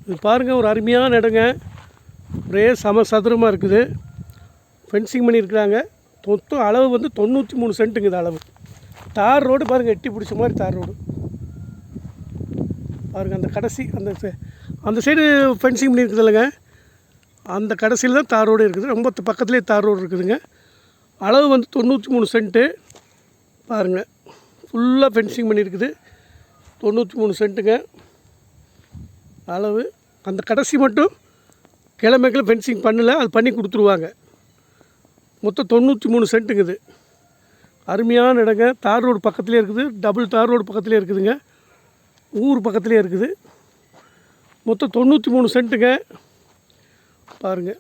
இது பாருங்கள், ஒரு அருமையான இடங்க. ஒரே சதுரமாக இருக்குது. ஃபென்சிங் பண்ணியிருக்கிறாங்க. மொத்தம் அளவு வந்து 93 சென்ட்டுங்க. இது அளவு. தார் ரோடு பாருங்கள், எட்டி பிடிச்ச மாதிரி தார் ரோடு பாருங்கள். அந்த கடைசி அந்த சைடு ஃபென்சிங் பண்ணியிருக்குது இல்லைங்க, அந்த கடைசியில் தான் தார் ரோடு இருக்குது. ரொம்ப பக்கத்துலேயே தார் ரோடு இருக்குதுங்க. அளவு வந்து 93 சென்ட்டு பாருங்கள். ஃபுல்லாக ஃபென்சிங் பண்ணியிருக்குது. 93 சென்ட்டுங்க அளவு. அந்த கடைசி மட்டும் கிழமைக்குள்ள ஃபென்சிங் பண்ணலை, அது பண்ணி கொடுத்துருவாங்க. மொத்தம் 93 சென்ட்டுங்குது. அருமையான இடங்க. தார் ரோடு பக்கத்துலேயே இருக்குது. டபுள் தார் ரோடு பக்கத்துலேயே இருக்குதுங்க. ஊர் பக்கத்துலேயே இருக்குது. மொத்தம் 93 சென்ட்டுங்க பாருங்கள்.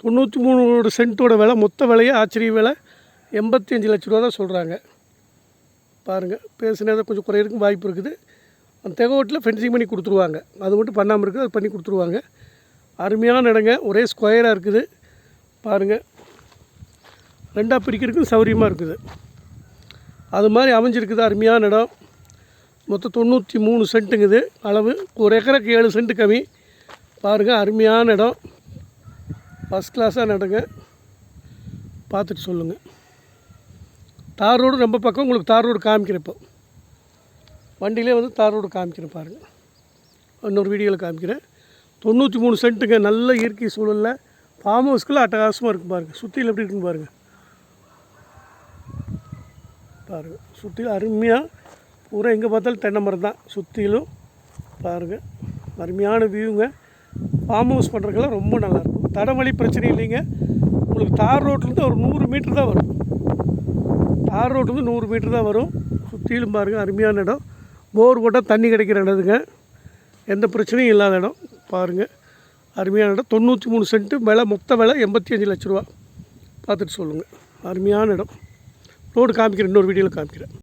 93 சென்ட்டோட விலை, மொத்த விலையே ஆச்சரிய விலை 85 லட்ச ரூபா தான் சொல்கிறாங்க பாருங்கள். பேசுனதை கொஞ்சம் குறையிறதுக்கு வாய்ப்பு இருக்குது. அந்த தெகோட்டில் ஃபென்சிங் பண்ணி கொடுத்துருவாங்க. அது மட்டும் பண்ணாமல் இருக்குது, அது பண்ணி கொடுத்துருவாங்க. அருமையான இடங்க. ஒரே ஸ்கொயராக இருக்குது பாருங்கள். ரெண்டாக பிரிக்கிறதுக்கு சௌகரியமாக இருக்குது. அது மாதிரி அமைஞ்சிருக்குது. அருமையான இடம். மொத்தம் 93 சென்ட்டுங்குது அளவு. ஒரு ஏக்கருக்கு 7 சென்ட்டு கம்மி பாருங்கள். அருமையான இடம். ஃபஸ்ட் கிளாஸான இடங்க. பார்த்துட்டு சொல்லுங்கள். தார் ரோடு ரொம்ப பக்கம். உங்களுக்கு தார் ரோடு காமிக்கிறேன். இப்போ வண்டியிலே வந்து தார் ரோடு காமிக்கிறேன் பாருங்கள். இன்னொரு வீடியோவில் காமிக்கிறேன். 93 சென்ட்டுங்க. நல்ல இயற்கை சூழலில் ஃபார்ம் ஹவுஸ்க்குள்ளே அட்டகாசமாக இருக்கும் பாருங்கள். சுற்றியில் எப்படி இருக்குன்னு பாருங்கள். பாருங்கள், சுற்றிலும் அருமையாக பூரா எங்கே பார்த்தாலும் தென்னை மரம் தான் சுற்றிலும் பாருங்கள். அருமையான வியூங்க. ஃபார்ம் ஹவுஸ் பண்ணுறதுக்கெல்லாம் ரொம்ப நல்லாயிருக்கும். தடவழி பிரச்சனை இல்லைங்க. உங்களுக்கு தார் ரோட்லேருந்து ஒரு 100 மீட்ரு தான் வரும். தார் ரோட்லேருந்து 100 மீட்ரு தான் வரும். சுற்றிலும் பாருங்கள். அருமையான இடம். போர் போட்டால் தண்ணி கிடைக்கிற இடத்துங்க. எந்த பிரச்சனையும் இல்லாத இடம் பாருங்கள். அருமையான இடம். 93 சென்ட்டு விலை. மொத்த விலை 85 லட்ச ரூபா. பார்த்துட்டு சொல்லுங்கள். அருமையான இடம். ரோடு காமிக்கிறேன். இன்னொரு வீடியோவில் காமிக்கிறேன்.